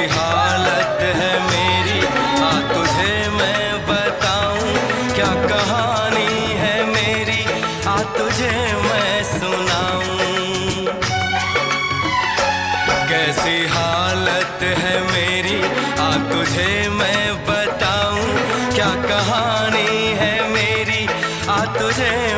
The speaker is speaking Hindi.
हालत है मेरी, आ तुझे मैं बताऊं क्या कहानी है मेरी, आ तुझे मैं सुनाऊं। कैसी हालत है मेरी, आ तुझे मैं बताऊं क्या कहानी है मेरी, आ तुझे